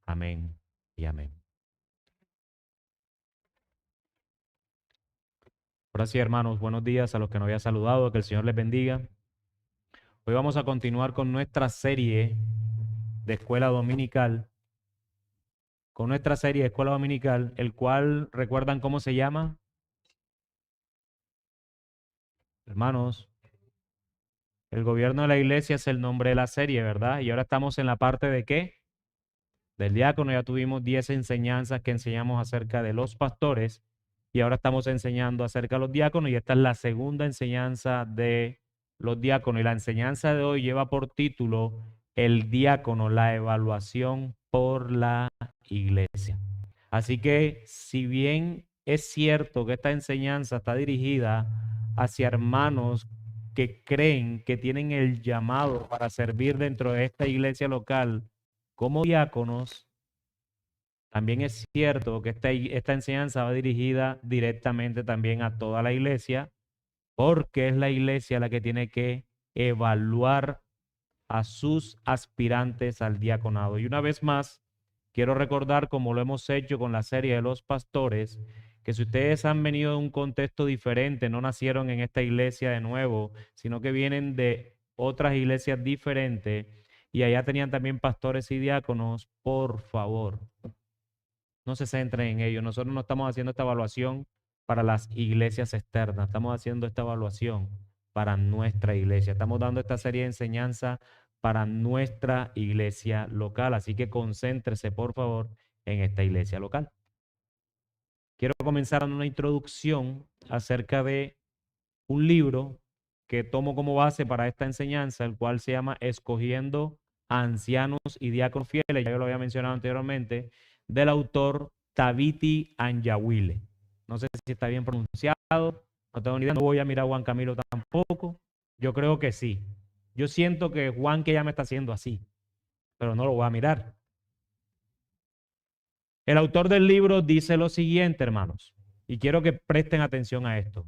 Amén y amén. Ahora sí, hermanos, buenos días a los que no había saludado, que el Señor les bendiga. Hoy vamos a continuar con nuestra serie de escuela dominical, el cual, ¿recuerdan cómo se llama? Hermanos, el gobierno de la iglesia es el nombre de la serie, ¿verdad? Y ahora estamos en la parte de ¿qué? Del diácono. Ya tuvimos 10 enseñanzas que enseñamos acerca de los pastores y ahora estamos enseñando acerca de los diáconos y esta es la segunda enseñanza de los diáconos y la enseñanza de hoy lleva por título el diácono, la evaluación por la iglesia. Así que si bien es cierto que esta enseñanza está dirigida hacia hermanos que creen que tienen el llamado para servir dentro de esta iglesia local como diáconos, también es cierto que esta enseñanza va dirigida directamente también a toda la iglesia, porque es la iglesia la que tiene que evaluar a sus aspirantes al diaconado. Y una vez más, quiero recordar, como lo hemos hecho con la serie de los pastores, que si ustedes han venido de un contexto diferente, no nacieron en esta iglesia de nuevo, sino que vienen de otras iglesias diferentes y allá tenían también pastores y diáconos, por favor, no se centren en ello. Nosotros no estamos haciendo esta evaluación para las iglesias externas, estamos haciendo esta evaluación para nuestra iglesia. Estamos dando esta serie de enseñanza para nuestra iglesia local, así que concéntrese, por favor, en esta iglesia local. Quiero comenzar dando una introducción acerca de un libro que tomo como base para esta enseñanza, el cual se llama Escogiendo Ancianos y Diáconos Fieles, ya yo lo había mencionado anteriormente, del autor Thabiti Anyawile. No sé si está bien pronunciado, no tengo ni idea, no voy a mirar a Juan Camilo tampoco. Yo creo que sí. Yo siento que Juan que ya me está haciendo así, pero no lo voy a mirar. El autor del libro dice lo siguiente, hermanos, y quiero que presten atención a esto.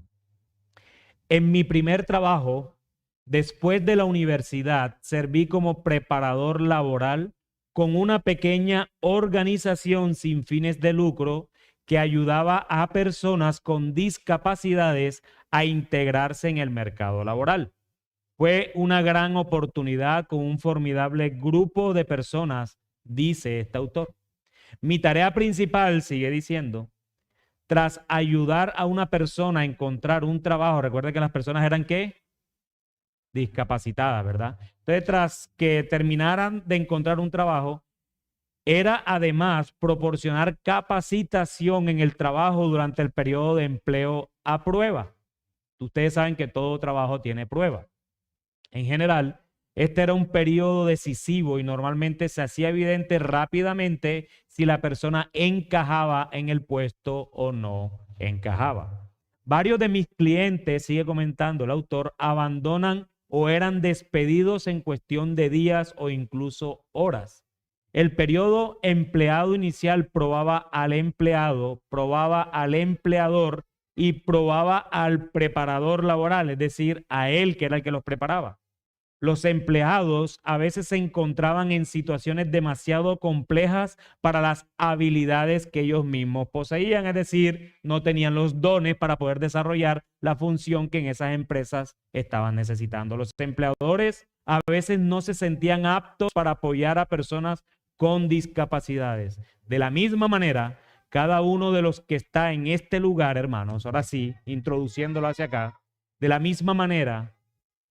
En mi primer trabajo, después de la universidad, serví como preparador laboral con una pequeña organización sin fines de lucro que ayudaba a personas con discapacidades a integrarse en el mercado laboral. Fue una gran oportunidad con un formidable grupo de personas, dice este autor. Mi tarea principal, sigue diciendo, tras ayudar a una persona a encontrar un trabajo, recuerda que las personas eran ¿qué? Discapacitadas, ¿verdad? Entonces, tras que terminaran de encontrar un trabajo, era además proporcionar capacitación en el trabajo durante el periodo de empleo a prueba. Ustedes saben que todo trabajo tiene prueba. En general, este era un periodo decisivo y normalmente se hacía evidente rápidamente si la persona encajaba en el puesto o no encajaba. Varios de mis clientes, sigue comentando el autor, abandonan o eran despedidos en cuestión de días o incluso horas. El periodo empleado inicial probaba al empleado, probaba al empleador y probaba al preparador laboral, es decir, a él que era el que los preparaba. Los empleados a veces se encontraban en situaciones demasiado complejas para las habilidades que ellos mismos poseían, es decir, no tenían los dones para poder desarrollar la función que en esas empresas estaban necesitando. Los empleadores a veces no se sentían aptos para apoyar a personas con discapacidades. De la misma manera, cada uno de los que está en este lugar, hermanos, ahora sí, introduciéndolo hacia acá, de la misma manera,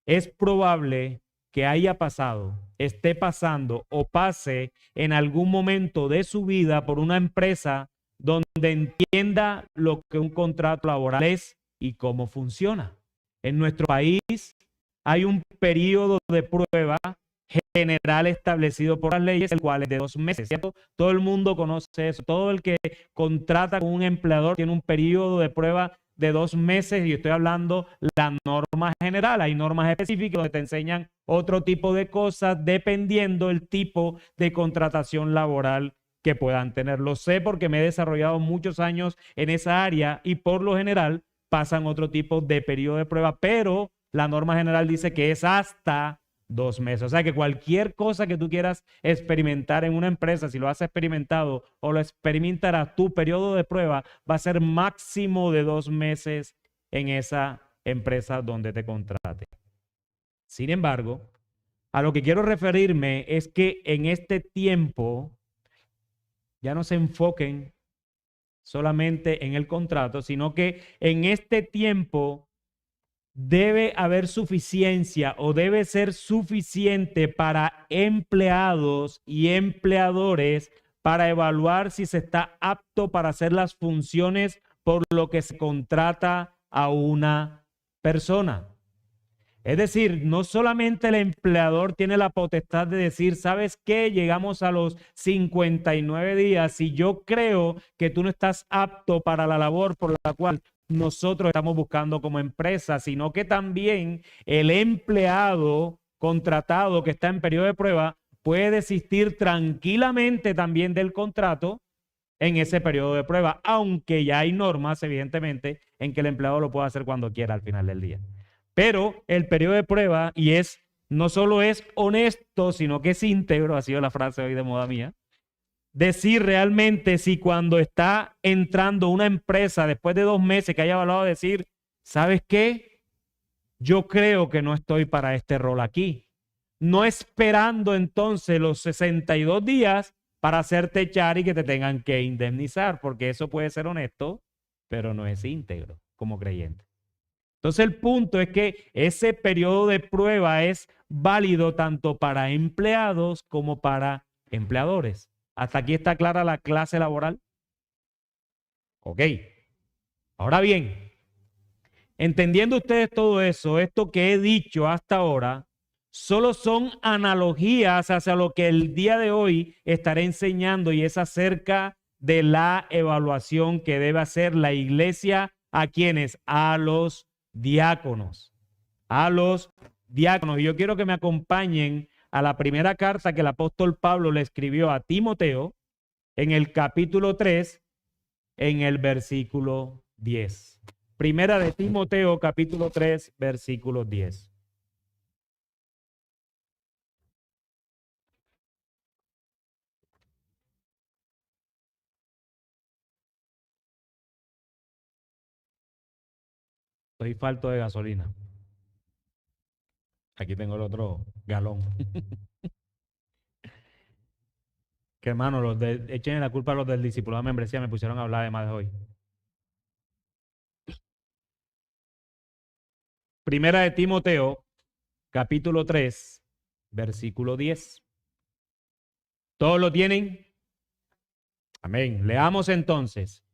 es probable que haya pasado, esté pasando o pase en algún momento de su vida por una empresa donde entienda lo que un contrato laboral es y cómo funciona. En nuestro país hay un periodo de prueba general establecido por las leyes, el cual es de 2 meses, ¿cierto? Todo el mundo conoce eso. Todo el que contrata con un empleador tiene un periodo de prueba de 2 meses y estoy hablando la norma general. Hay normas específicas donde te enseñan otro tipo de cosas dependiendo el tipo de contratación laboral que puedan tener. Lo sé porque me he desarrollado muchos años en esa área y por lo general pasan otro tipo de periodo de prueba, pero la norma general dice que es hasta 2 meses. O sea que cualquier cosa que tú quieras experimentar en una empresa, si lo has experimentado o lo experimentarás, tu periodo de prueba va a ser máximo de 2 meses en esa empresa donde te contrate. Sin embargo, a lo que quiero referirme es que en este tiempo ya no se enfoquen solamente en el contrato, sino que en este tiempo debe haber suficiencia o debe ser suficiente para empleados y empleadores para evaluar si se está apto para hacer las funciones por lo que se contrata a una persona. Es decir, no solamente el empleador tiene la potestad de decir, ¿sabes qué? Llegamos a los 59 días y yo creo que tú no estás apto para la labor por la cual nosotros estamos buscando como empresa, sino que también el empleado contratado que está en periodo de prueba puede desistir tranquilamente también del contrato en ese periodo de prueba, aunque ya hay normas, evidentemente, en que el empleado lo puede hacer cuando quiera al final del día. Pero el periodo de prueba, no solo es honesto, sino que es íntegro, ha sido la frase hoy de moda mía, decir realmente si cuando está entrando una empresa después de 2 meses que haya evaluado, decir, ¿sabes qué? Yo creo que no estoy para este rol aquí. No esperando entonces los 62 días para hacerte echar y que te tengan que indemnizar, porque eso puede ser honesto, pero no es íntegro como creyente. Entonces el punto es que ese periodo de prueba es válido tanto para empleados como para empleadores. ¿Hasta aquí está clara la clase laboral? Ok. Ahora bien, entendiendo ustedes todo eso, esto que he dicho hasta ahora, solo son analogías hacia lo que el día de hoy estaré enseñando y es acerca de la evaluación que debe hacer la iglesia a quienes, a los diáconos, Y yo quiero que me acompañen a la primera carta que el apóstol Pablo le escribió a Timoteo en el capítulo 3, en el versículo 10. Primera de Timoteo, capítulo 3, versículo 10. Estoy falto de gasolina. Aquí tengo el otro galón. Que hermano, echen la culpa a los del discipulado de membresía, me pusieron a hablar de más de hoy. Primera de Timoteo, capítulo 3, versículo 10. ¿Todos lo tienen? Amén. Leamos entonces.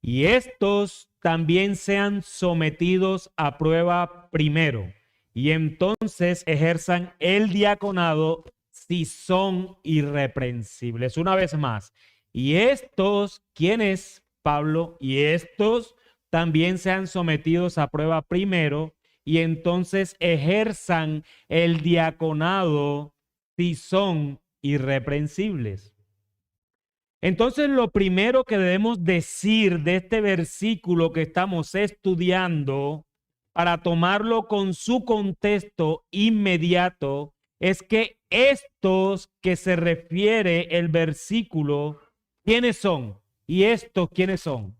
Y estos también sean sometidos a prueba primero, y entonces ejerzan el diaconado si son irreprensibles. Una vez más. Y estos, ¿quiénes, Pablo? Y estos también sean sometidos a prueba primero, y entonces ejerzan el diaconado si son irreprensibles. Entonces, lo primero que debemos decir de este versículo que estamos estudiando para tomarlo con su contexto inmediato es que estos que se refiere el versículo, ¿quiénes son? ¿Y estos quiénes son?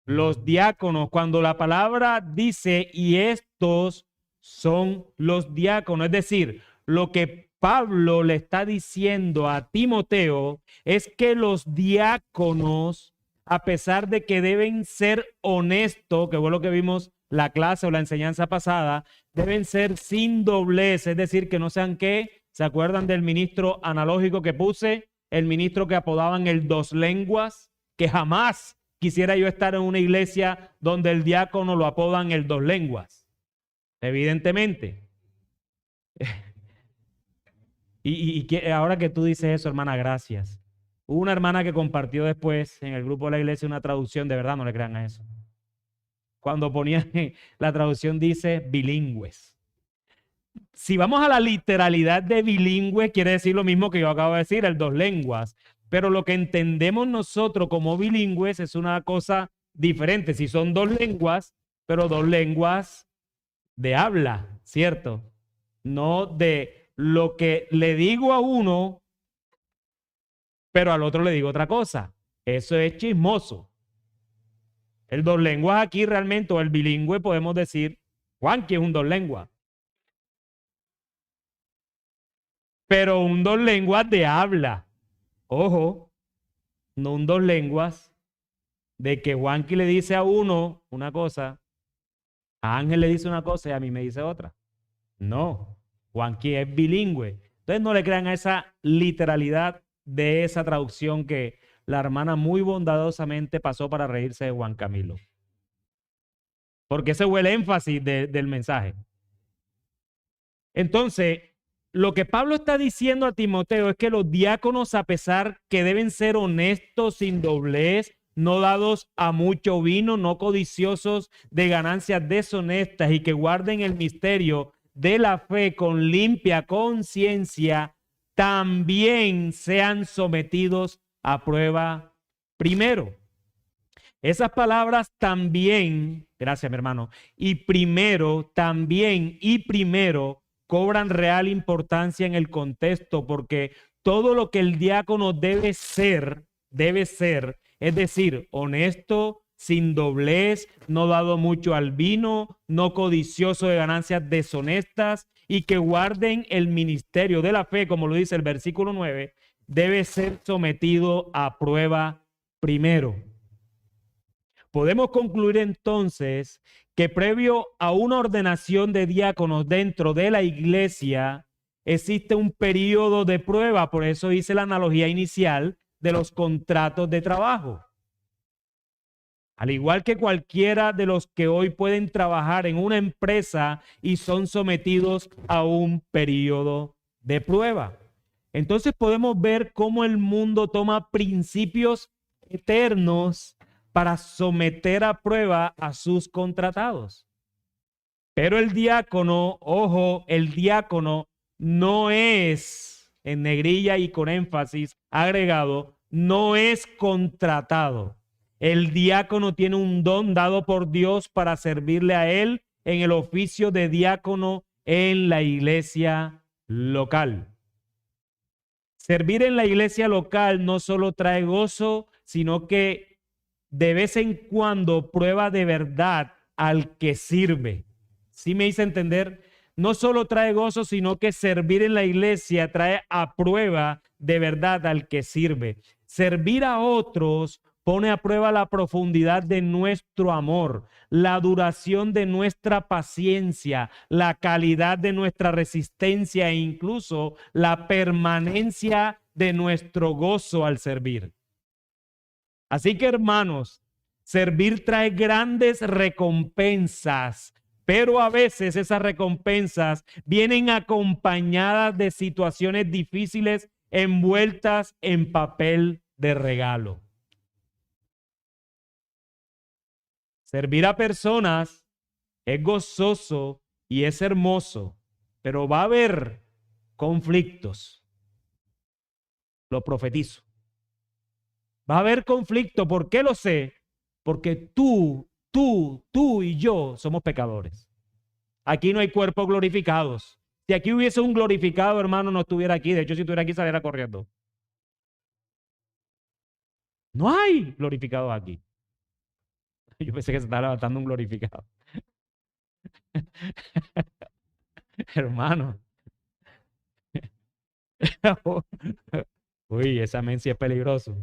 Los diáconos. Cuando la palabra dice y estos son los diáconos, es decir, lo que Pablo le está diciendo a Timoteo es que los diáconos, a pesar de que deben ser honestos, que fue lo que vimos la clase o la enseñanza pasada, deben ser sin doblez, es decir, que no sean ¿qué? ¿Se acuerdan del ministro analógico que puse? El ministro que apodaban el dos lenguas, que jamás quisiera yo estar en una iglesia donde el diácono lo apodan el dos lenguas. Evidentemente. Ahora que tú dices eso, hermana, gracias. Hubo una hermana que compartió después en el grupo de la iglesia una traducción, de verdad no le crean a eso. Cuando ponía la traducción dice bilingües. Si vamos a la literalidad de bilingüe, quiere decir lo mismo que yo acabo de decir, el dos lenguas. Pero lo que entendemos nosotros como bilingües es una cosa diferente. Si son dos lenguas, pero dos lenguas de habla, ¿cierto? no de lo que le digo a uno, pero al otro le digo otra cosa. Eso es chismoso. El dos lenguas aquí realmente, o el bilingüe, podemos decir, Juanqui es un dos lenguas. Pero un dos lenguas de habla. Ojo, no un dos lenguas de que Juanqui le dice a uno una cosa, a Ángel le dice una cosa y a mí me dice otra. No, Juanqui es bilingüe. Entonces no le crean a esa literalidad de esa traducción que la hermana muy bondadosamente pasó para reírse de Juan Camilo. Porque ese fue el énfasis del mensaje. Entonces, lo que Pablo está diciendo a Timoteo es que los diáconos, a pesar que deben ser honestos, sin doblez, no dados a mucho vino, no codiciosos de ganancias deshonestas y que guarden el misterio de la fe con limpia conciencia, también sean sometidos a prueba primero. Esas palabras también, gracias mi hermano, y primero, también y primero cobran real importancia en el contexto, porque todo lo que el diácono debe ser, es decir, honesto, sin doblez, no dado mucho al vino, no codicioso de ganancias deshonestas y que guarden el ministerio de la fe, como lo dice el versículo 9, debe ser sometido a prueba primero. Podemos concluir entonces que previo a una ordenación de diáconos dentro de la iglesia existe un periodo de prueba, por eso hice la analogía inicial de los contratos de trabajo. Al igual que cualquiera de los que hoy pueden trabajar en una empresa y son sometidos a un periodo de prueba. Entonces podemos ver cómo el mundo toma principios eternos para someter a prueba a sus contratados. Pero el diácono, ojo, el diácono no es, en negrilla y con énfasis agregado, no es contratado. El diácono tiene un don dado por Dios para servirle a él en el oficio de diácono en la iglesia local. Servir en la iglesia local no solo trae gozo, sino que de vez en cuando prueba de verdad al que sirve. ¿Sí me hice entender? No solo trae gozo, sino que servir en la iglesia trae a prueba de verdad al que sirve. Servir a otros pone a prueba la profundidad de nuestro amor, la duración de nuestra paciencia, la calidad de nuestra resistencia e incluso la permanencia de nuestro gozo al servir. Así que, hermanos, servir trae grandes recompensas, pero a veces esas recompensas vienen acompañadas de situaciones difíciles envueltas en papel de regalo. Servir a personas es gozoso y es hermoso, pero va a haber conflictos. Lo profetizo. Va a haber conflicto. ¿Por qué lo sé? Porque tú y yo somos pecadores. Aquí no hay cuerpos glorificados. Si aquí hubiese un glorificado, hermano, no estuviera aquí. De hecho, si estuviera aquí, saliera corriendo. No hay glorificados aquí. Yo pensé que se estaba levantando un glorificado. Hermano. Uy, esa mencia es peligroso.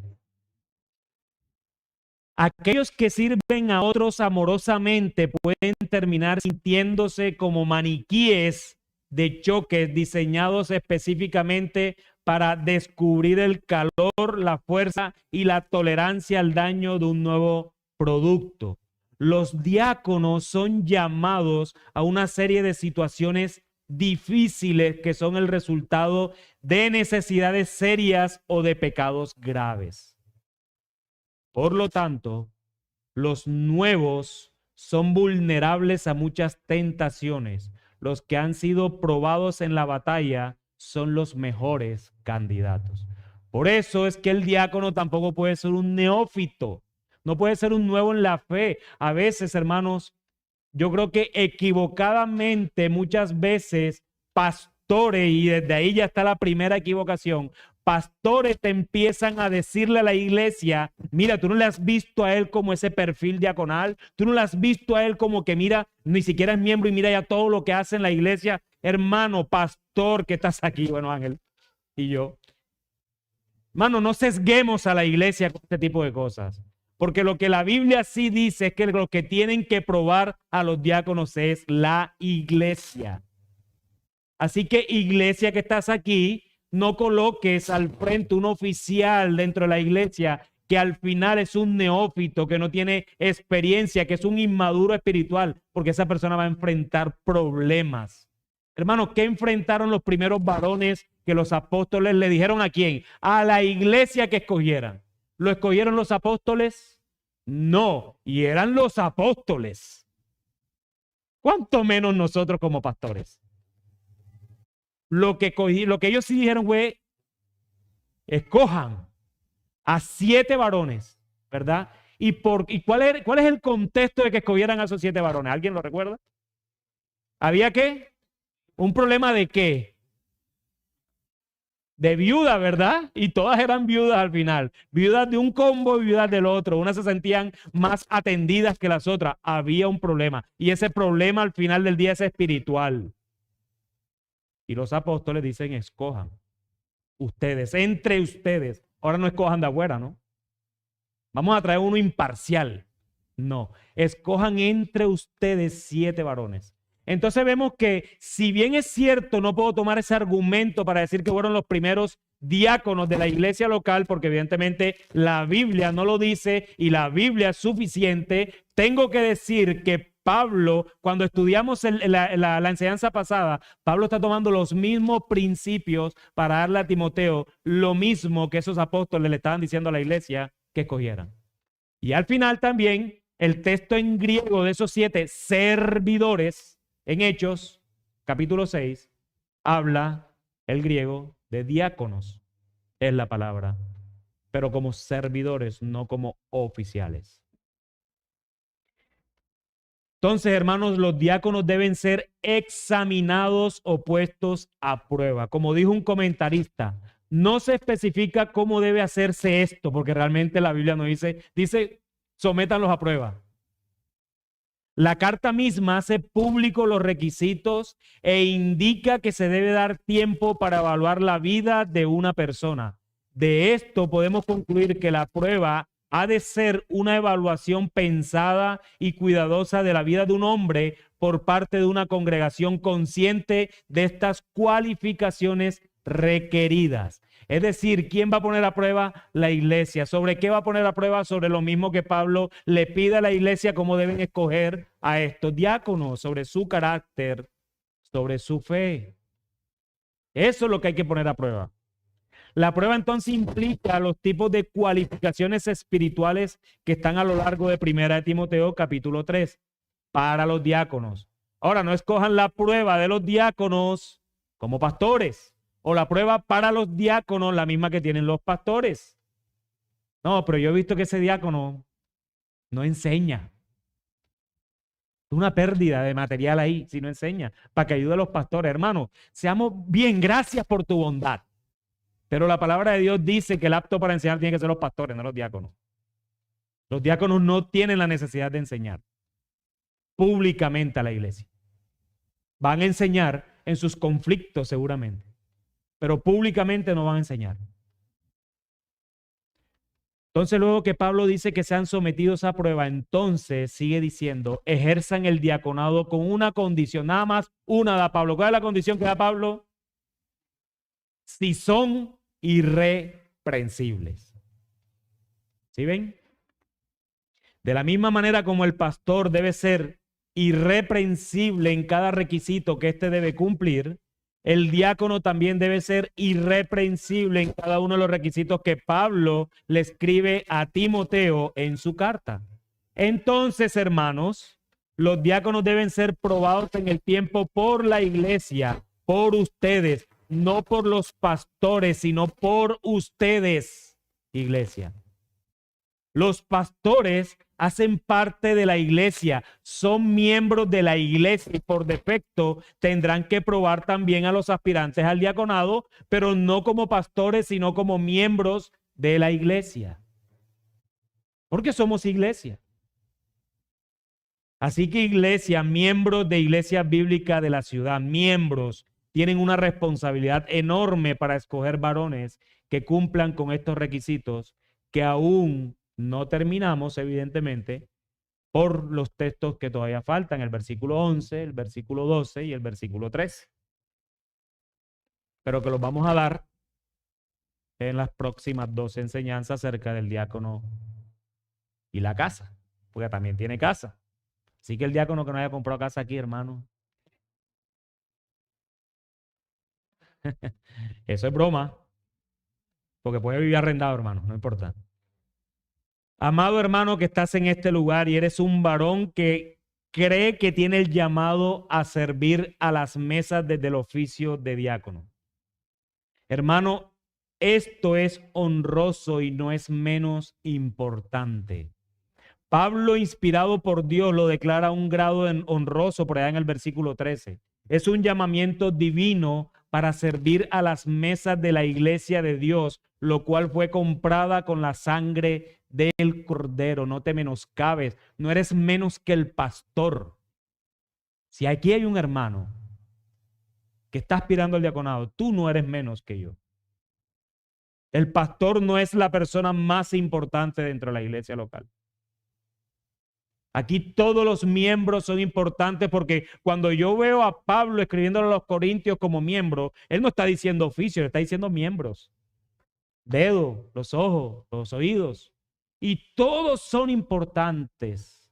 Aquellos que sirven a otros amorosamente pueden terminar sintiéndose como maniquíes de choques diseñados específicamente para descubrir el calor, la fuerza y la tolerancia al daño de un nuevo producto. Los diáconos son llamados a una serie de situaciones difíciles que son el resultado de necesidades serias o de pecados graves. Por lo tanto, los nuevos son vulnerables a muchas tentaciones. Los que han sido probados en la batalla son los mejores candidatos. Por eso es que el diácono tampoco puede ser un neófito, no puede ser un nuevo en la fe. A veces, hermanos, yo creo que equivocadamente muchas veces pastores, y desde ahí ya está la primera equivocación, pastores te empiezan a decirle a la iglesia, mira, tú no le has visto a él como ese perfil diaconal, tú no le has visto a él como que mira, ni siquiera es miembro y mira ya todo lo que hace en la iglesia. Hermano, pastor que estás aquí, bueno, Ángel y yo. Hermano, no sesguemos a la iglesia con este tipo de cosas. Porque lo que la Biblia sí dice es que lo que tienen que probar a los diáconos es la iglesia. Así que iglesia que estás aquí, no coloques al frente un oficial dentro de la iglesia que al final es un neófito, que no tiene experiencia, que es un inmaduro espiritual, porque esa persona va a enfrentar problemas. Hermano, ¿qué enfrentaron los primeros varones que los apóstoles le dijeron a quién? A la iglesia que escogieran. ¿Lo escogieron los apóstoles? No, y eran los apóstoles. ¿Cuánto menos nosotros como pastores? Lo que ellos sí dijeron fue, escojan a 7 varones, ¿verdad? ¿Y cuál es el contexto de que escogieran a esos 7 varones? ¿Alguien lo recuerda? ¿Había qué? ¿Un problema de qué? De viuda, ¿verdad? Y todas eran viudas al final. Viudas de un combo y viudas del otro. Unas se sentían más atendidas que las otras. Había un problema. Y ese problema al final del día es espiritual. Y los apóstoles dicen, escojan. Ustedes, entre ustedes. Ahora no escojan de afuera, ¿no? Vamos a traer uno imparcial. No, escojan entre ustedes 7 varones. Entonces vemos que si bien es cierto, no puedo tomar ese argumento para decir que fueron los primeros diáconos de la iglesia local, porque evidentemente la Biblia no lo dice y la Biblia es suficiente, tengo que decir que Pablo, cuando estudiamos la enseñanza pasada, Pablo está tomando los mismos principios para darle a Timoteo lo mismo que esos apóstoles le estaban diciendo a la iglesia que escogieran. Y al final también el texto en griego de esos 7 servidores en Hechos, capítulo 6, habla el griego de diáconos, es la palabra, pero como servidores, no como oficiales. Entonces, hermanos, los diáconos deben ser examinados o puestos a prueba. Como dijo un comentarista, no se especifica cómo debe hacerse esto, porque realmente la Biblia no dice, sométanlos a prueba. La carta misma hace público los requisitos e indica que se debe dar tiempo para evaluar la vida de una persona. De esto podemos concluir que la prueba ha de ser una evaluación pensada y cuidadosa de la vida de un hombre por parte de una congregación consciente de estas cualificaciones requeridas. Es decir, ¿quién va a poner a prueba? La iglesia. ¿Sobre qué va a poner a prueba? Sobre lo mismo que Pablo le pide a la iglesia cómo deben escoger a estos diáconos, sobre su carácter, sobre su fe. Eso es lo que hay que poner a prueba. La prueba entonces implica los tipos de cualificaciones espirituales que están a lo largo de 1 Timoteo capítulo 3 para los diáconos. Ahora, no escojan la prueba de los diáconos como pastores o la prueba para los diáconos, la misma que tienen los pastores. No, pero yo he visto que ese diácono no enseña. Es una pérdida de material ahí si no enseña, para que ayude a los pastores. Hermano, seamos bien, gracias por tu bondad. Pero la palabra de Dios dice que el apto para enseñar tiene que ser los pastores, no los diáconos. Los diáconos no tienen la necesidad de enseñar públicamente a la iglesia. Van a enseñar en sus conflictos seguramente, pero públicamente no van a enseñar. Entonces luego que Pablo dice que sean sometidos a prueba, entonces sigue diciendo, ejerzan el diaconado con una condición, nada más una da Pablo. ¿Cuál es la condición que da Pablo? Si son irreprensibles. ¿Sí ven? De la misma manera como el pastor debe ser irreprensible en cada requisito que éste debe cumplir, el diácono también debe ser irreprensible en cada uno de los requisitos que Pablo le escribe a Timoteo en su carta. Entonces, hermanos, los diáconos deben ser probados en el tiempo por la iglesia, por ustedes, no por los pastores, sino por ustedes, iglesia. Los pastores hacen parte de la iglesia, son miembros de la iglesia y por defecto tendrán que probar también a los aspirantes al diaconado, pero no como pastores, sino como miembros de la iglesia. Porque somos iglesia. Así que iglesia, miembros de Iglesia Bíblica de la ciudad, miembros, tienen una responsabilidad enorme para escoger varones que cumplan con estos requisitos que aún no terminamos, evidentemente, por los textos que todavía faltan, el versículo 11, el versículo 12 y el versículo 13. Pero que los vamos a dar en las próximas 2 enseñanzas acerca del diácono y la casa, porque también tiene casa. Así que el diácono que no haya comprado casa aquí, hermano, eso es broma, porque puede vivir arrendado, hermano, no importa. Amado hermano que estás en este lugar y eres un varón que cree que tiene el llamado a servir a las mesas desde el oficio de diácono. Hermano, esto es honroso y no es menos importante. Pablo, inspirado por Dios, lo declara un grado honroso por allá en el versículo 13. Es un llamamiento divino para servir a las mesas de la iglesia de Dios, lo cual fue comprada con la sangre del Cordero. No te menoscabes, no eres menos que el pastor. Si aquí hay un hermano que está aspirando al diaconado, tú no eres menos que yo. El pastor no es la persona más importante dentro de la iglesia local. Aquí todos los miembros son importantes porque cuando yo veo a Pablo escribiéndole a los corintios como miembro, él no está diciendo oficio, está diciendo miembros. Dedos, los ojos, los oídos. Y todos son importantes.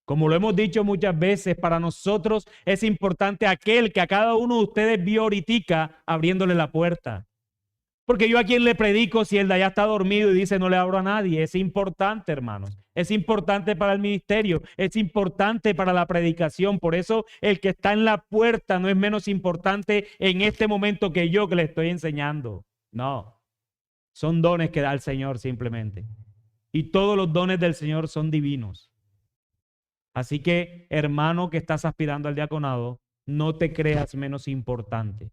Como lo hemos dicho muchas veces, para nosotros es importante aquel que a cada uno de ustedes vio ahorita abriéndole la puerta. Porque yo a quien le predico si el de allá está dormido y dice no le abro a nadie. Es importante, hermanos. Es importante para el ministerio. Es importante para la predicación. Por eso el que está en la puerta no es menos importante en este momento que yo que le estoy enseñando. No. Son dones que da el Señor simplemente. Y todos los dones del Señor son divinos. Así que, hermano que estás aspirando al diaconado, no te creas menos importante.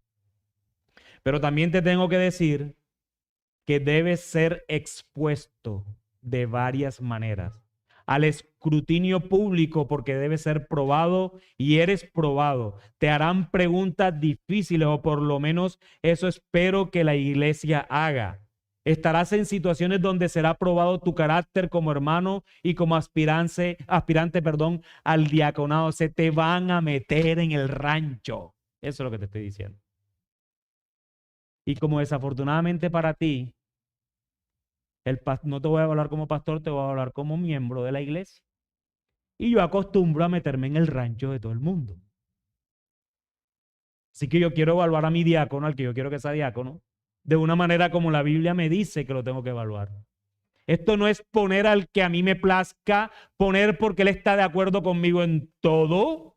Pero también te tengo que decir que debes ser expuesto de varias maneras al escrutinio público porque debe ser probado y eres probado. Te harán preguntas difíciles o por lo menos eso espero que la iglesia haga. Estarás en situaciones donde será probado tu carácter como hermano y como aspirante, al diaconado. Se te van a meter en el rancho. Eso es lo que te estoy diciendo. Y como desafortunadamente para ti, no te voy a hablar como pastor, te voy a hablar como miembro de la iglesia. Y yo acostumbro a meterme en el rancho de todo el mundo. Así que yo quiero evaluar a mi diácono, al que yo quiero que sea diácono, de una manera como la Biblia me dice que lo tengo que evaluar. Esto no es poner al que a mí me plazca, poner porque él está de acuerdo conmigo en todo,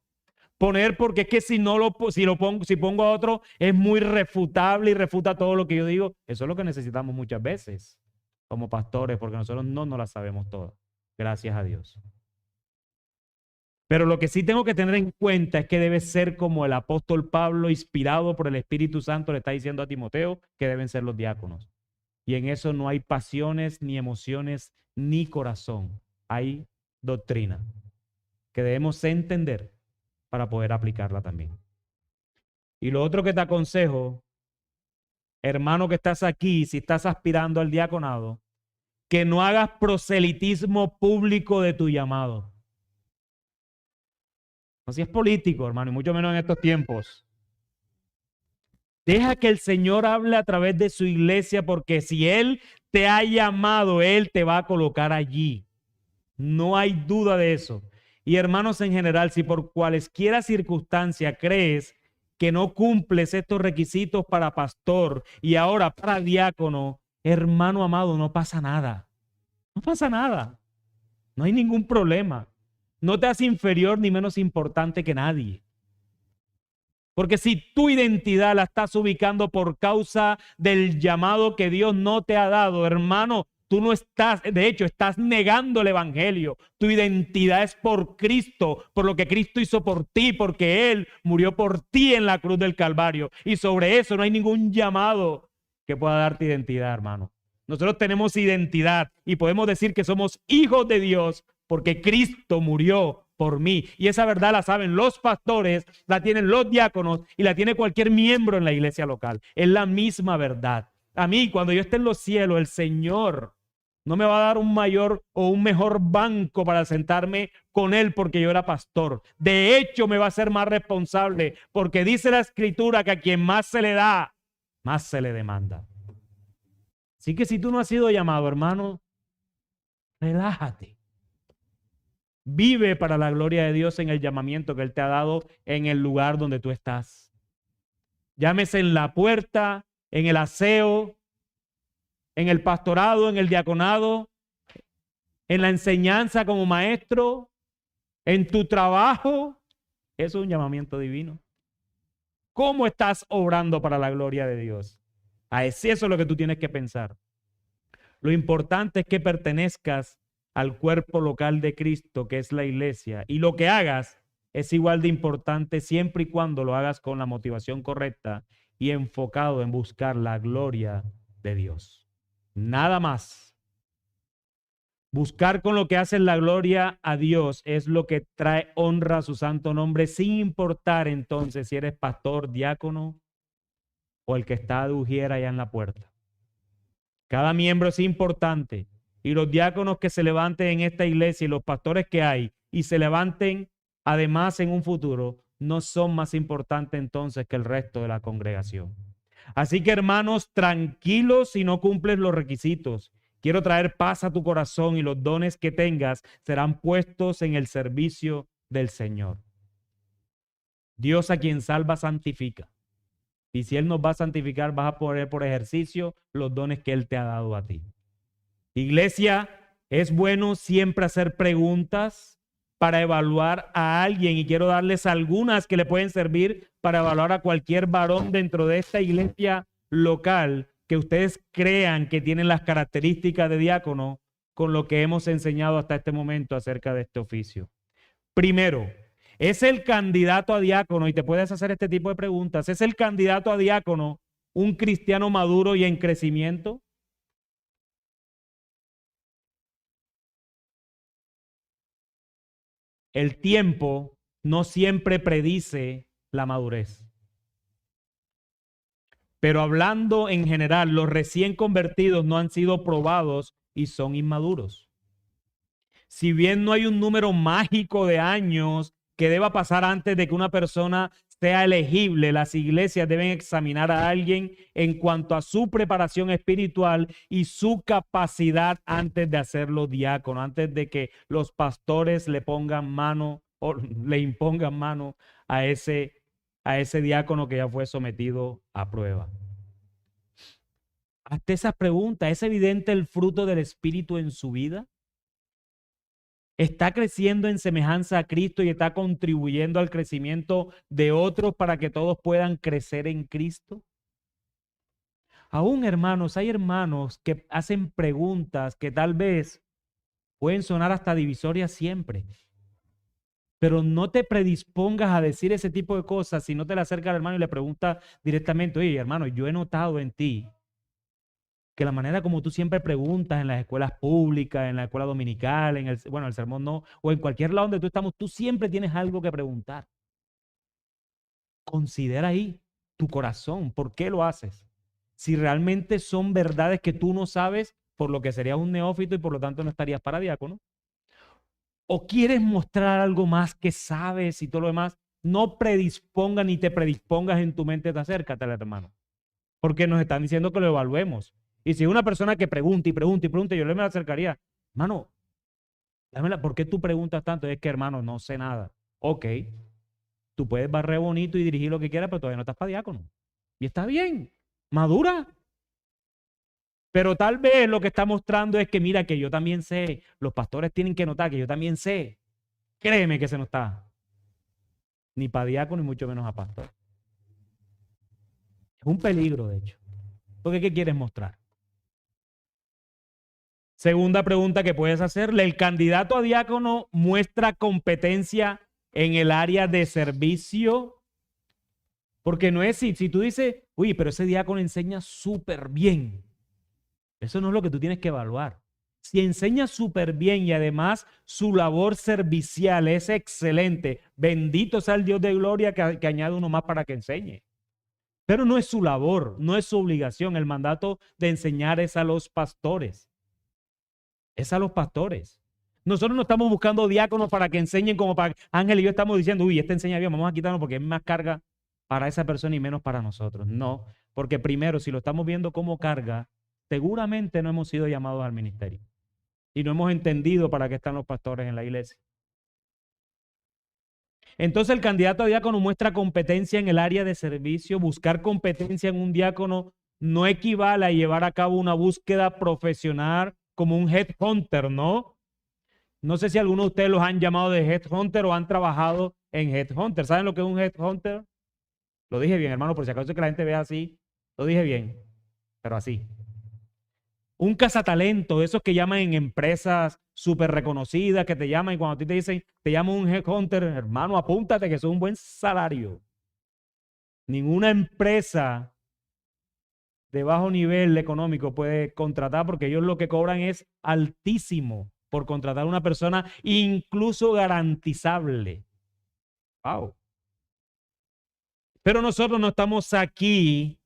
poner porque es que si pongo a otro es muy refutable y refuta todo lo que yo digo. Eso es lo que necesitamos muchas veces como pastores, porque nosotros no las sabemos todas, gracias a Dios. Pero lo que sí tengo que tener en cuenta es que debe ser como el apóstol Pablo, inspirado por el Espíritu Santo, le está diciendo a Timoteo que deben ser los diáconos. Y en eso no hay pasiones, ni emociones, ni corazón. Hay doctrina que debemos entender para poder aplicarla también. Y lo otro que te aconsejo, hermano que estás aquí, si estás aspirando al diaconado, que no hagas proselitismo público de tu llamado. No si es político, hermano, y mucho menos en estos tiempos. Deja que el Señor hable a través de su iglesia, porque si Él te ha llamado, Él te va a colocar allí. No hay duda de eso. Y hermanos, en general, si por cualesquiera circunstancia crees que no cumples estos requisitos para pastor y ahora para diácono, hermano amado, no pasa nada. No pasa nada. No hay ningún problema. No te hace inferior ni menos importante que nadie. Porque si tu identidad la estás ubicando por causa del llamado que Dios no te ha dado, hermano, Tú no estás, de hecho, estás negando el evangelio. Tu identidad es por Cristo, por lo que Cristo hizo por ti, porque Él murió por ti en la cruz del Calvario. Y sobre eso no hay ningún llamado que pueda darte identidad, hermano. Nosotros tenemos identidad y podemos decir que somos hijos de Dios porque Cristo murió por mí. Y esa verdad la saben los pastores, la tienen los diáconos y la tiene cualquier miembro en la iglesia local. Es la misma verdad. A mí, cuando yo esté en los cielos, el Señor no me va a dar un mayor o un mejor banco para sentarme con Él porque yo era pastor. De hecho, me va a ser más responsable porque dice la Escritura que a quien más se le da, más se le demanda. Así que si tú no has sido llamado, hermano, relájate. Vive para la gloria de Dios en el llamamiento que Él te ha dado en el lugar donde tú estás. Llámese en la puerta, en el aseo, en el pastorado, en el diaconado, en la enseñanza como maestro, en tu trabajo. Eso es un llamamiento divino. ¿Cómo estás obrando para la gloria de Dios? Eso es lo que tú tienes que pensar. Lo importante es que pertenezcas al cuerpo local de Cristo, que es la iglesia. Y lo que hagas es igual de importante siempre y cuando lo hagas con la motivación correcta y enfocado en buscar la gloria de Dios. Nada más. Buscar con lo que haces la gloria a Dios es lo que trae honra a su santo nombre, sin importar entonces si eres pastor, diácono o el que está de ujiera allá en la puerta. Cada miembro es importante y los diáconos que se levanten en esta iglesia y los pastores que hay y se levanten además en un futuro no son más importantes entonces que el resto de la congregación. Así que hermanos, tranquilos si no cumples los requisitos. Quiero traer paz a tu corazón y los dones que tengas serán puestos en el servicio del Señor. Dios a quien salva santifica. Y si Él nos va a santificar, vas a poner por ejercicio los dones que Él te ha dado a ti. Iglesia, es bueno siempre hacer preguntas para evaluar a alguien y quiero darles algunas que le pueden servir para evaluar a cualquier varón dentro de esta iglesia local que ustedes crean que tienen las características de diácono con lo que hemos enseñado hasta este momento acerca de este oficio. Primero, ¿es el candidato a diácono? Y te puedes hacer este tipo de preguntas. ¿Es el candidato a diácono un cristiano maduro y en crecimiento? El tiempo no siempre predice la madurez. Pero hablando en general, los recién convertidos no han sido probados y son inmaduros. Si bien no hay un número mágico de años que deba pasar antes de que una persona sea elegible, las iglesias deben examinar a alguien en cuanto a su preparación espiritual y su capacidad antes de hacerlo diácono, antes de que los pastores le pongan mano o le impongan mano a ese diácono que ya fue sometido a prueba. Hazte esas preguntas. ¿Es evidente el fruto del Espíritu en su vida? ¿Está creciendo en semejanza a Cristo y está contribuyendo al crecimiento de otros para que todos puedan crecer en Cristo? Aún, hermanos, hay hermanos que hacen preguntas que tal vez pueden sonar hasta divisorias siempre. Pero no te predispongas a decir ese tipo de cosas si no te le acerca al hermano y le preguntas directamente: oye, hermano, yo he notado en ti que la manera como tú siempre preguntas en las escuelas públicas, en la escuela dominical, el sermón no, o en cualquier lado donde tú estamos, tú siempre tienes algo que preguntar. Considera ahí tu corazón, ¿por qué lo haces? Si realmente son verdades que tú no sabes, por lo que serías un neófito y por lo tanto no estarías para diácono. O quieres mostrar algo más que sabes y todo lo demás, no predispongas ni te predispongas en tu mente, te acércate al hermano. Porque nos están diciendo que lo evaluemos. Y si una persona que pregunta y pregunta y pregunta, yo le me acercaría: hermano, ¿por qué tú preguntas tanto? Es que, hermano, no sé nada. Ok, tú puedes barrer bonito y dirigir lo que quieras, pero todavía no estás para diácono. Y está bien, madura. Pero tal vez lo que está mostrando es que, mira, que yo también sé, los pastores tienen que notar que yo también sé. Créeme que se no está ni para diácono ni mucho menos a pastor. Es un peligro, de hecho. Porque ¿qué quieres mostrar? Segunda pregunta que puedes hacerle, ¿el candidato a diácono muestra competencia en el área de servicio? Porque no es si tú dices, uy, pero ese diácono enseña súper bien. Eso no es lo que tú tienes que evaluar. Si enseña súper bien y además su labor servicial es excelente, bendito sea el Dios de gloria que añade uno más para que enseñe. Pero no es su labor, no es su obligación. El mandato de enseñar es a los pastores. Es a los pastores. Nosotros no estamos buscando diáconos para que enseñen como para Ángel y yo estamos diciendo, uy, este enseña bien, vamos a quitarlo porque es más carga para esa persona y menos para nosotros. No, porque primero, si lo estamos viendo como carga, seguramente no hemos sido llamados al ministerio y no hemos entendido para qué están los pastores en la iglesia. Entonces el candidato a diácono muestra competencia en el área de servicio. Buscar competencia en un diácono no equivale a llevar a cabo una búsqueda profesional como un headhunter, ¿no? No sé si algunos de ustedes los han llamado de headhunter o han trabajado en headhunter. ¿Saben lo que es un headhunter? Lo dije bien, hermano, por si acaso que la gente vea así. Lo dije bien, pero así. Un cazatalento, esos que llaman en empresas súper reconocidas, que te llaman y cuando a ti te dicen, te llamo un headhunter, hermano, apúntate que eso es un buen salario. Ninguna empresa de bajo nivel económico puede contratar porque ellos lo que cobran es altísimo por contratar a una persona, incluso garantizable. Wow. Pero nosotros no estamos aquí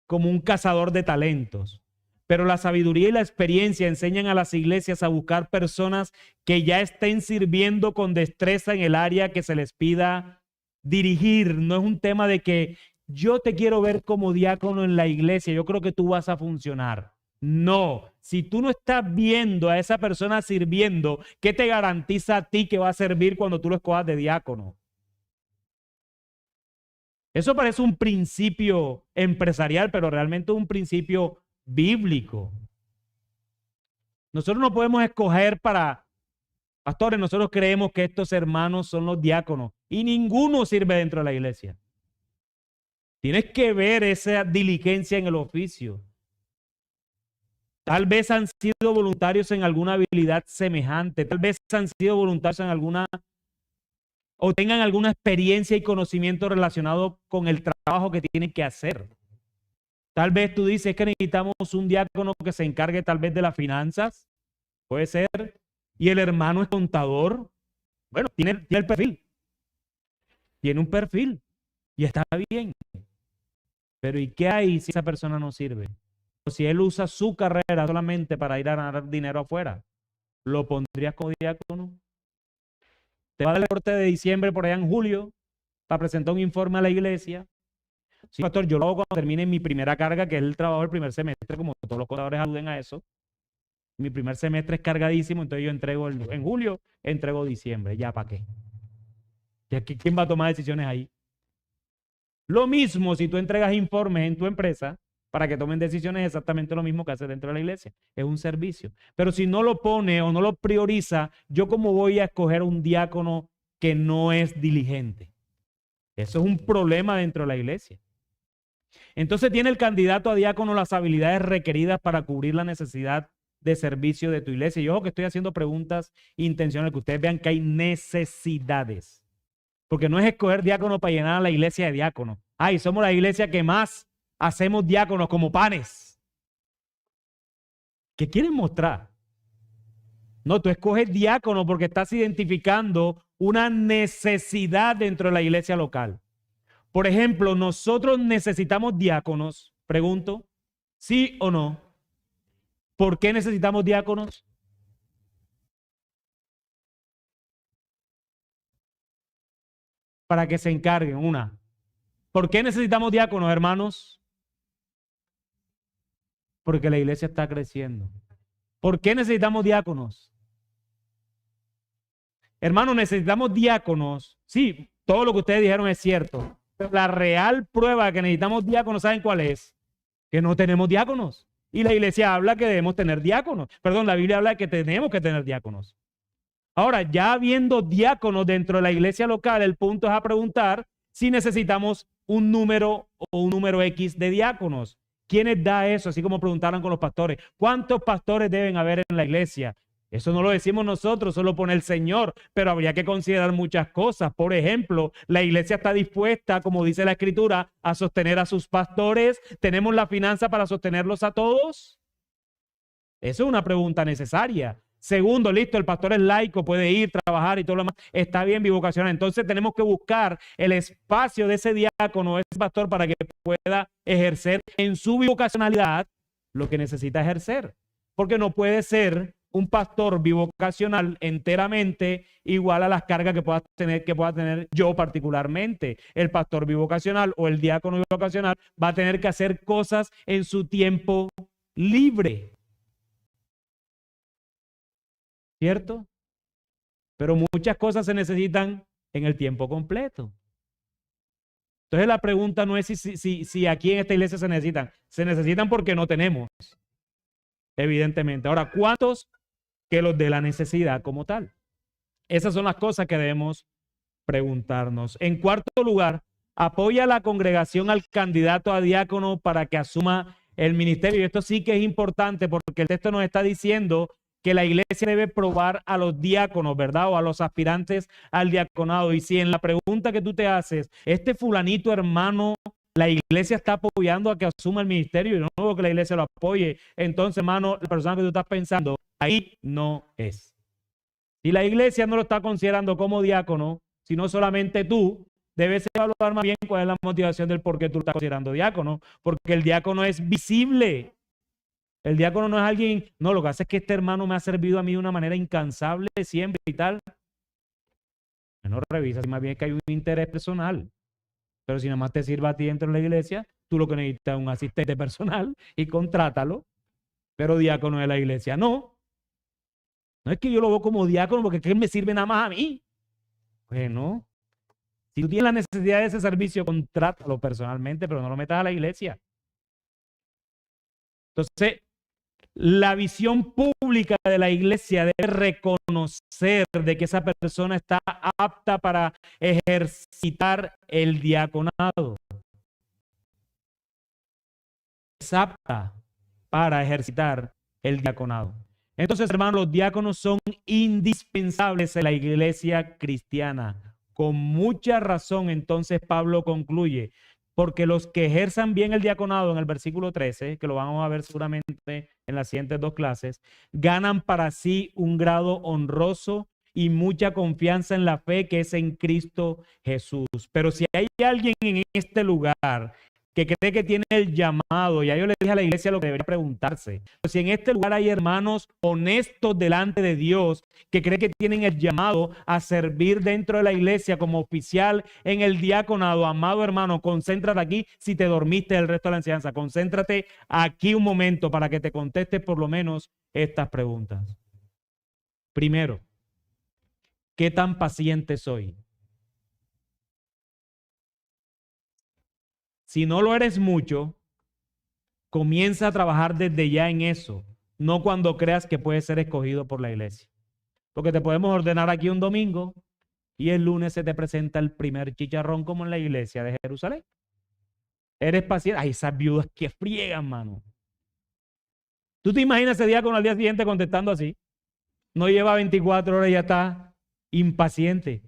como un cazador de talentos. Pero la sabiduría y la experiencia enseñan a las iglesias a buscar personas que ya estén sirviendo con destreza en el área que se les pida dirigir. No es un tema de que yo te quiero ver como diácono en la iglesia, yo creo que tú vas a funcionar. No, si tú no estás viendo a esa persona sirviendo, ¿qué te garantiza a ti que va a servir cuando tú lo escojas de diácono? Eso parece un principio empresarial, pero realmente es un principio bíblico. Nosotros no podemos escoger pastores, nosotros creemos que estos hermanos son los diáconos y ninguno sirve dentro de la iglesia. Tienes que ver esa diligencia en el oficio. Tal vez han sido voluntarios en alguna habilidad semejante, tal vez han sido voluntarios en alguna o tengan alguna experiencia y conocimiento relacionado con el trabajo que tienen que hacer. Tal vez tú dices que necesitamos un diácono que se encargue tal vez de las finanzas, puede ser, y el hermano es contador. Bueno, tiene el perfil, tiene un perfil y está bien. Pero ¿y qué hay si esa persona no sirve? O si él usa su carrera solamente para ir a ganar dinero afuera, ¿lo pondrías como diácono? Te va a dar el corte de diciembre por allá en julio para presentar un informe a la iglesia. Sí, pastor, yo lo hago cuando termine mi primera carga, que es el trabajo del primer semestre, como todos los contadores aluden a eso. Mi primer semestre es cargadísimo, entonces yo entrego en julio, entrego diciembre. ¿Ya para qué? ¿Quién va a tomar decisiones ahí? Lo mismo si tú entregas informes en tu empresa para que tomen decisiones, exactamente lo mismo que hace dentro de la iglesia. Es un servicio. Pero si no lo pone o no lo prioriza, ¿yo cómo voy a escoger un diácono que no es diligente? Eso es un problema dentro de la iglesia. Entonces tiene el candidato a diácono las habilidades requeridas para cubrir la necesidad de servicio de tu iglesia. Y ojo que estoy haciendo preguntas intencionales, que ustedes vean que hay necesidades. Porque no es escoger diácono para llenar a la iglesia de diáconos. Ay, somos la iglesia que más hacemos diáconos como panes. ¿Qué quieren mostrar? No, tú escoges diácono porque estás identificando una necesidad dentro de la iglesia local. Por ejemplo, nosotros necesitamos diáconos, pregunto, ¿sí o no? ¿Por qué necesitamos diáconos? Para que se encarguen, una. ¿Por qué necesitamos diáconos, hermanos? Porque la iglesia está creciendo. ¿Por qué necesitamos diáconos? Hermanos, necesitamos diáconos. Sí, todo lo que ustedes dijeron es cierto. Pero la real prueba de que necesitamos diáconos, ¿saben cuál es? Que no tenemos diáconos. Y la iglesia habla que debemos tener diáconos. Perdón, la Biblia habla de que tenemos que tener diáconos. Ahora, ya habiendo diáconos dentro de la iglesia local, el punto es a preguntar si necesitamos un número o un número X de diáconos. ¿Quiénes da eso? Así como preguntaron con los pastores. ¿Cuántos pastores deben haber en la iglesia? Eso no lo decimos nosotros, eso lo pone el Señor, pero habría que considerar muchas cosas. Por ejemplo, la iglesia está dispuesta, como dice la Escritura, a sostener a sus pastores. ¿Tenemos la finanza para sostenerlos a todos? Eso es una pregunta necesaria. Segundo, listo, el pastor es laico, puede ir, trabajar y todo lo demás. Está bien, bivocacional. Entonces tenemos que buscar el espacio de ese diácono, ese pastor, para que pueda ejercer en su bivocacionalidad lo que necesita ejercer. Porque no puede ser un pastor bivocacional enteramente igual a las cargas que pueda tener yo particularmente. El pastor bivocacional o el diácono bivocacional va a tener que hacer cosas en su tiempo libre. ¿Cierto? Pero muchas cosas se necesitan en el tiempo completo. Entonces la pregunta no es si aquí en esta iglesia se necesitan. Se necesitan porque no tenemos, evidentemente. Ahora, ¿cuántos que los de la necesidad como tal? Esas son las cosas que debemos preguntarnos. En cuarto lugar, apoya a la congregación al candidato a diácono para que asuma el ministerio. Y esto sí que es importante porque el texto nos está diciendo que la iglesia debe probar a los diáconos, ¿verdad? O a los aspirantes al diaconado. Y si en la pregunta que tú te haces, este fulanito hermano, la iglesia está apoyando a que asuma el ministerio y no veo que la iglesia lo apoye, entonces, hermano, la persona que tú estás pensando, ahí no es. Si la iglesia no lo está considerando como diácono, sino solamente tú, debes evaluar más bien cuál es la motivación del por qué tú lo estás considerando diácono, porque el diácono es visible. El diácono no es alguien, no, lo que hace es que este hermano me ha servido a mí de una manera incansable siempre y tal. No revisa, si más bien es que hay un interés personal. Pero si nada más te sirva a ti dentro de la iglesia, tú lo que necesitas es un asistente personal y contrátalo. Pero diácono de la iglesia, no. No es que yo lo veo como diácono porque es que él me sirve nada más a mí. Pues no. Si tú tienes la necesidad de ese servicio, contrátalo personalmente, pero no lo metas a la iglesia. Entonces, la visión pública de la iglesia debe reconocer de que esa persona está apta para ejercitar el diaconado. Es apta para ejercitar el diaconado. Entonces, hermanos, los diáconos son indispensables en la iglesia cristiana. Con mucha razón, entonces Pablo concluye, porque los que ejerzan bien el diaconado en el versículo 13, que lo vamos a ver seguramente en las siguientes dos clases, ganan para sí un grado honroso y mucha confianza en la fe que es en Cristo Jesús. Pero si hay alguien en este lugar que cree que tiene el llamado, ya yo le dije a la iglesia lo que debería preguntarse. Si en este lugar hay hermanos honestos delante de Dios que creen que tienen el llamado a servir dentro de la iglesia como oficial en el diaconado, amado hermano, concéntrate aquí. Si te dormiste el resto de la enseñanza, concéntrate aquí un momento para que te contestes por lo menos estas preguntas. Primero, ¿qué tan paciente soy? Si no lo eres mucho, comienza a trabajar desde ya en eso, no cuando creas que puedes ser escogido por la iglesia. Porque te podemos ordenar aquí un domingo y el lunes se te presenta el primer chicharrón como en la iglesia de Jerusalén. Eres paciente. Ay, esas viudas que friegan, mano. ¿Tú te imaginas ese diácono al día siguiente contestando así? No lleva 24 horas y ya está impaciente.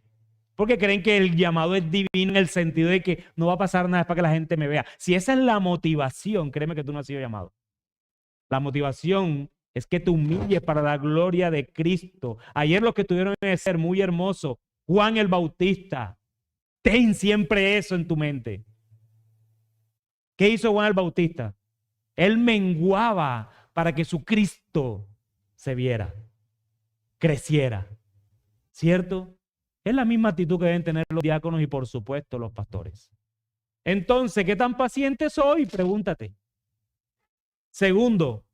Porque creen que el llamado es divino en el sentido de que no va a pasar nada para que la gente me vea. Si esa es la motivación, créeme que tú no has sido llamado. La motivación es que te humilles para la gloria de Cristo. Ayer los que tuvieron que ser muy hermoso, Juan el Bautista. Ten siempre eso en tu mente. ¿Qué hizo Juan el Bautista? Él menguaba para que su Cristo se viera, creciera. ¿Cierto? Es la misma actitud que deben tener los diáconos y por supuesto los pastores. Entonces, ¿qué tan paciente soy? Pregúntate. Segundo,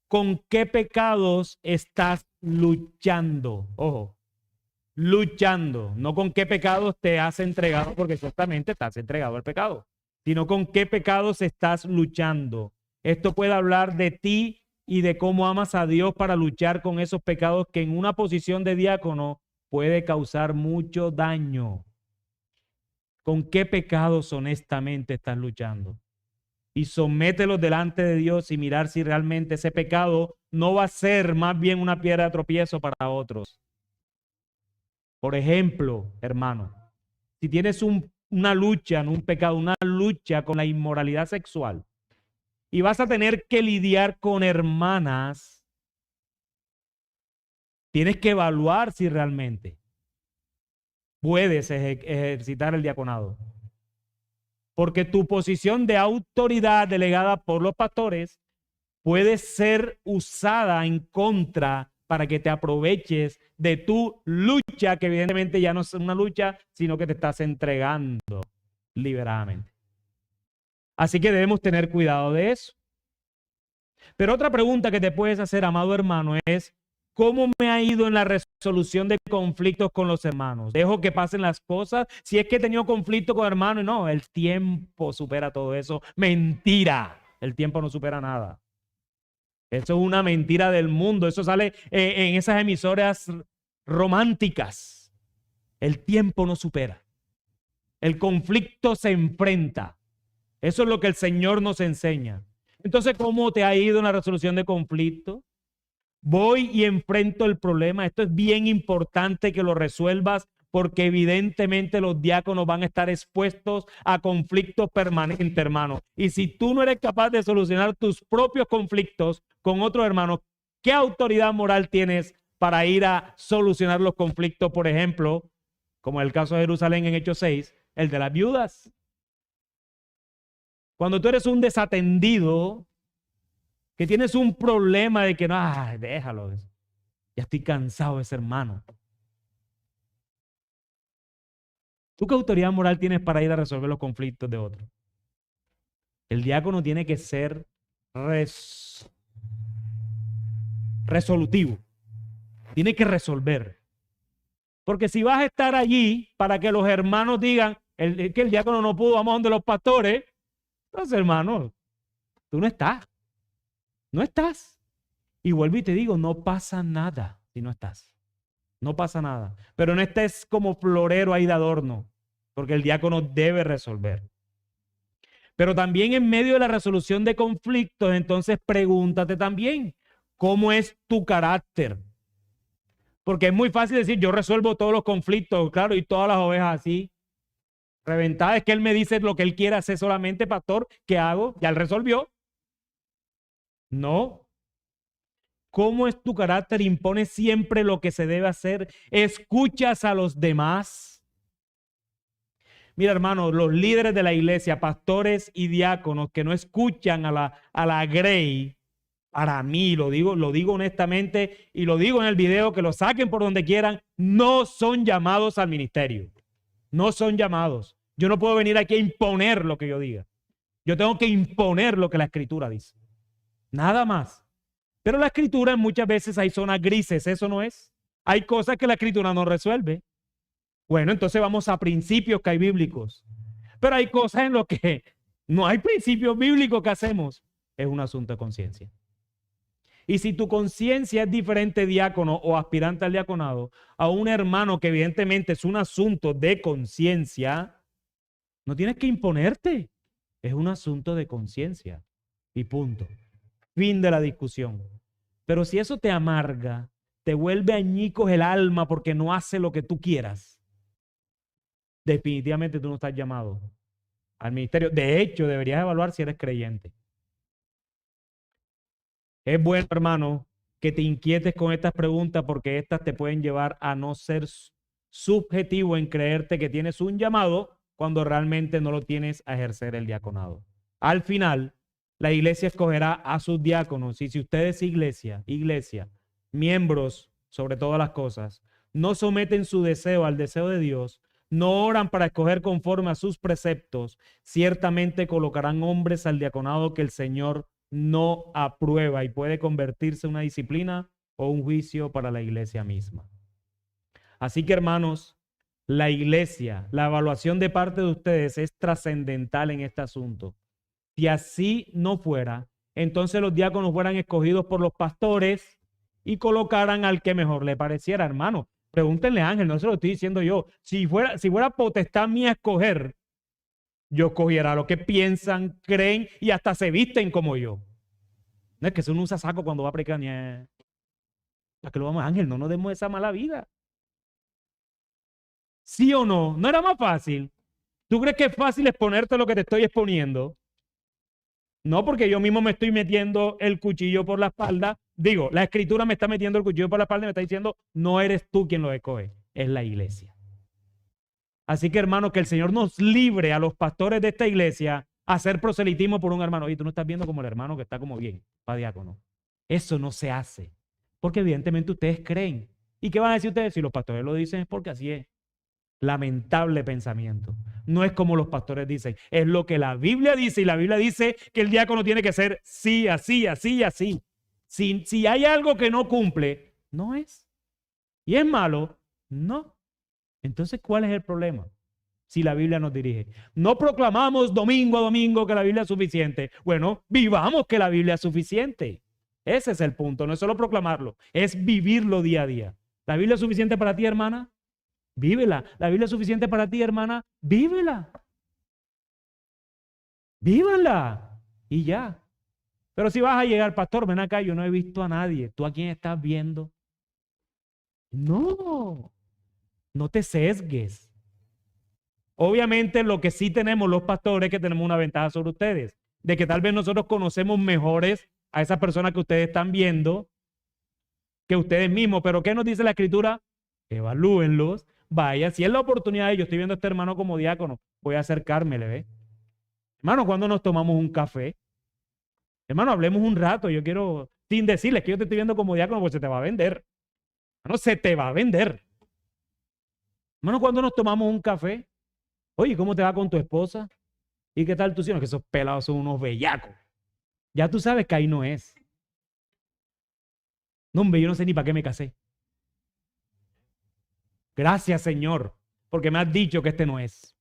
¿con qué pecados estás luchando? Ojo, luchando, no con qué pecados te has entregado, porque ciertamente estás entregado al pecado, sino con qué pecados estás luchando. Esto puede hablar de ti y de cómo amas a Dios para luchar con esos pecados que en una posición de diácono puede causar mucho daño. ¿Con qué pecados honestamente estás luchando? y somételos delante de Dios y mirar si realmente ese pecado no va a ser más bien una piedra de tropiezo para otros. Por ejemplo, hermano, si tienes una lucha, no un pecado, una lucha con la inmoralidad sexual y vas a tener que lidiar con hermanas, tienes que evaluar si realmente puedes ejercitar el diaconado. Porque tu posición de autoridad delegada por los pastores puede ser usada en contra para que te aproveches de tu lucha, que evidentemente ya no es una lucha, sino que te estás entregando liberadamente. Así que debemos tener cuidado de eso. Pero otra pregunta que te puedes hacer, amado hermano, es ¿cómo me ha ido en la resolución de conflictos con los hermanos? ¿Dejo que pasen las cosas? Si es que he tenido conflicto con hermanos, no, el tiempo supera todo eso. Mentira, el tiempo no supera nada. Eso es una mentira del mundo. Eso sale en esas emisoras románticas. El tiempo no supera. El conflicto se enfrenta. Eso es lo que el Señor nos enseña. Entonces, ¿cómo te ha ido en la resolución de conflicto? Voy y enfrento el problema. Esto es bien importante que lo resuelvas porque evidentemente los diáconos van a estar expuestos a conflictos permanentes, hermano. Y si tú no eres capaz de solucionar tus propios conflictos con otros hermanos, ¿qué autoridad moral tienes para ir a solucionar los conflictos? Por ejemplo, como el caso de Jerusalén en Hechos 6, el de las viudas. Cuando tú eres un desatendido, que tienes un problema de que no, déjalo, ya estoy cansado de ese hermano. ¿Tú qué autoridad moral tienes para ir a resolver los conflictos de otros? El diácono tiene que ser resolutivo. Tiene que resolver. Porque si vas a estar allí para que los hermanos digan que el diácono no pudo, vamos donde los pastores, entonces, hermano, tú no estás. No estás. Y vuelvo y te digo, no pasa nada si no estás. No pasa nada. Pero no estés como florero ahí de adorno, porque el diácono debe resolver. Pero también en medio de la resolución de conflictos, entonces pregúntate también, ¿cómo es tu carácter? Porque es muy fácil decir, yo resuelvo todos los conflictos, claro, y todas las ovejas así. Reventada es que él me dice lo que él quiere hacer solamente, pastor, ¿qué hago? Ya él resolvió. No. ¿Cómo es tu carácter? ¿Impones siempre lo que se debe hacer? ¿Escuchas a los demás? Mira, hermano, los líderes de la iglesia, pastores y diáconos que no escuchan a la grey, para mí, lo digo honestamente y lo digo en el video, que lo saquen por donde quieran, no son llamados al ministerio. No son llamados. Yo no puedo venir aquí a imponer lo que yo diga. Yo tengo que imponer lo que la Escritura dice. Nada más. Pero la Escritura muchas veces hay zonas grises, ¿eso no es? Hay cosas que la Escritura no resuelve. Bueno, entonces vamos a principios que hay bíblicos. Pero hay cosas en lo que no hay principios bíblicos que hacemos. Es un asunto de conciencia. Y si tu conciencia es diferente, diácono o aspirante al diaconado, a un hermano que evidentemente es un asunto de conciencia, no tienes que imponerte. Es un asunto de conciencia. Y punto. Fin de la discusión. Pero si eso te amarga, te vuelve añicos el alma porque no hace lo que tú quieras, definitivamente tú no estás llamado al ministerio. De hecho, deberías evaluar si eres creyente. Es bueno, hermano, que te inquietes con estas preguntas porque estas te pueden llevar a no ser subjetivo en creerte que tienes un llamado cuando realmente no lo tienes a ejercer el diaconado. Al final, la iglesia escogerá a sus diáconos y si ustedes, iglesia, miembros sobre todas las cosas, no someten su deseo al deseo de Dios, no oran para escoger conforme a sus preceptos, ciertamente colocarán hombres al diaconado que el Señor no aprueba y puede convertirse en una disciplina o un juicio para la iglesia misma. Así que, hermanos, la iglesia, la evaluación de parte de ustedes es trascendental en este asunto. Si así no fuera, entonces los diáconos fueran escogidos por los pastores y colocaran al que mejor le pareciera, hermano. Pregúntenle a Ángel, no se lo estoy diciendo yo. Si fuera potestad mía escoger, Yo escogiera lo que piensan, creen y hasta se visten como yo. No es que uno usa saco cuando va a predicar. ¿Para qué lo vamos, Ángel? No nos demos esa mala vida. ¿Sí o no? ¿No era más fácil? ¿Tú crees que es fácil exponerte lo que te estoy exponiendo? No, porque yo mismo me estoy metiendo el cuchillo por la espalda. Digo, la escritura me está metiendo el cuchillo por la espalda y me está diciendo, no eres tú quien lo escoge, es la iglesia. Así que, hermano, que el Señor nos libre a los pastores de esta iglesia a hacer proselitismo por un hermano. Y tú no estás viendo como el hermano que está como bien, para diácono. Eso no se hace. Porque evidentemente ustedes creen. ¿Y qué van a decir ustedes? Si los pastores lo dicen es porque así es. Lamentable pensamiento. No es como los pastores dicen, es lo que la Biblia dice, y la Biblia dice que el diácono tiene que ser sí, así, así, así. Si hay algo que no cumple, no es. Y es malo, no. Entonces, ¿cuál es el problema? Si la Biblia nos dirige. No proclamamos domingo a domingo que la Biblia es suficiente. Bueno, vivamos que la Biblia es suficiente. Ese es el punto, no es solo proclamarlo, es vivirlo día a día. ¿La Biblia es suficiente para ti, hermana? Vívela. ¿La Biblia es suficiente para ti, hermana? Vívela. Vívanla. Y ya. Pero si vas a llegar, pastor, ven acá, yo no he visto a nadie. ¿Tú a quién estás viendo? No. No te sesgues. Obviamente lo que sí tenemos los pastores es que tenemos una ventaja sobre ustedes, de que tal vez nosotros conocemos mejores a esas personas que ustedes están viendo que ustedes mismos. Pero ¿qué nos dice la escritura? Evalúenlos. Vaya, si es la oportunidad de yo estoy viendo a este hermano como diácono, voy a acercarme, ¿le ve? Hermano, ¿cuándo nos tomamos un café? Hermano, hablemos un rato. Yo quiero, sin decirles que yo te estoy viendo como diácono, pues se te va a vender. Hermano, se te va a vender. Hermano, ¿cuándo nos tomamos un café? Oye, ¿cómo te va con tu esposa? ¿Y qué tal tú? Que esos pelados son unos bellacos. Ya tú sabes que ahí no es. No, hombre, yo no sé ni para qué me casé. Gracias, Señor, porque me has dicho que este no es.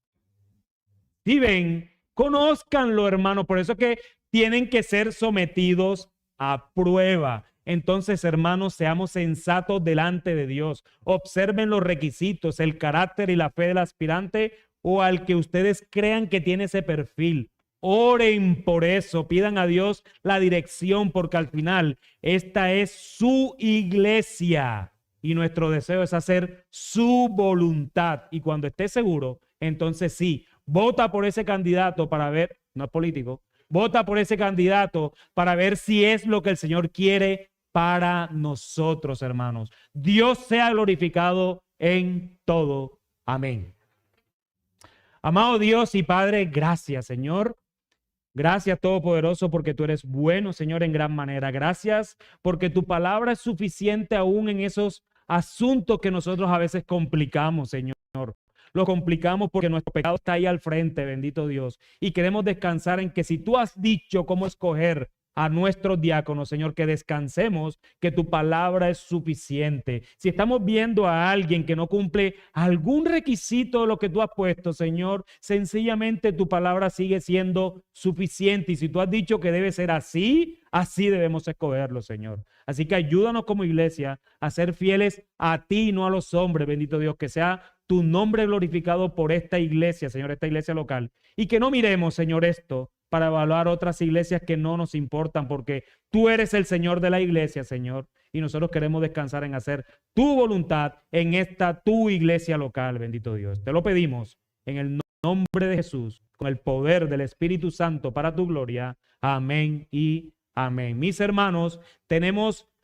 Si ven, conózcanlo, hermano. Por eso es que tienen que ser sometidos a prueba. Entonces, hermanos, seamos sensatos delante de Dios. Observen los requisitos, el carácter y la fe del aspirante o al que ustedes crean que tiene ese perfil. Oren por eso, pidan a Dios la dirección, porque al final esta es su iglesia y nuestro deseo es hacer su voluntad. Y cuando esté seguro, entonces sí, vota por ese candidato para ver, no es político, vota por ese candidato para ver si es lo que el Señor quiere para nosotros, hermanos. Dios sea glorificado en todo. Amén. Amado Dios y Padre, gracias, Señor. Gracias, Todopoderoso, porque tú eres bueno, Señor, en gran manera. Gracias porque tu palabra es suficiente aún en esos asuntos que nosotros a veces complicamos, Señor. Lo complicamos porque nuestro pecado está ahí al frente, bendito Dios. Y queremos descansar en que si tú has dicho cómo escoger a nuestros diáconos, Señor, que descansemos, que tu palabra es suficiente. Si estamos viendo a alguien que no cumple algún requisito de lo que tú has puesto, Señor, sencillamente tu palabra sigue siendo suficiente. Y si tú has dicho que debe ser así, así debemos escogerlo, Señor. Así que ayúdanos como iglesia a ser fieles a ti y no a los hombres, bendito Dios, que sea tu nombre glorificado por esta iglesia, Señor, esta iglesia local. Y que no miremos, Señor, esto para evaluar otras iglesias que no nos importan, porque tú eres el Señor de la iglesia, Señor, y nosotros queremos descansar en hacer tu voluntad en esta tu iglesia local, bendito Dios. Te lo pedimos en el nombre de Jesús, con el poder del Espíritu Santo para tu gloria. Amén y amén. Mis hermanos, tenemos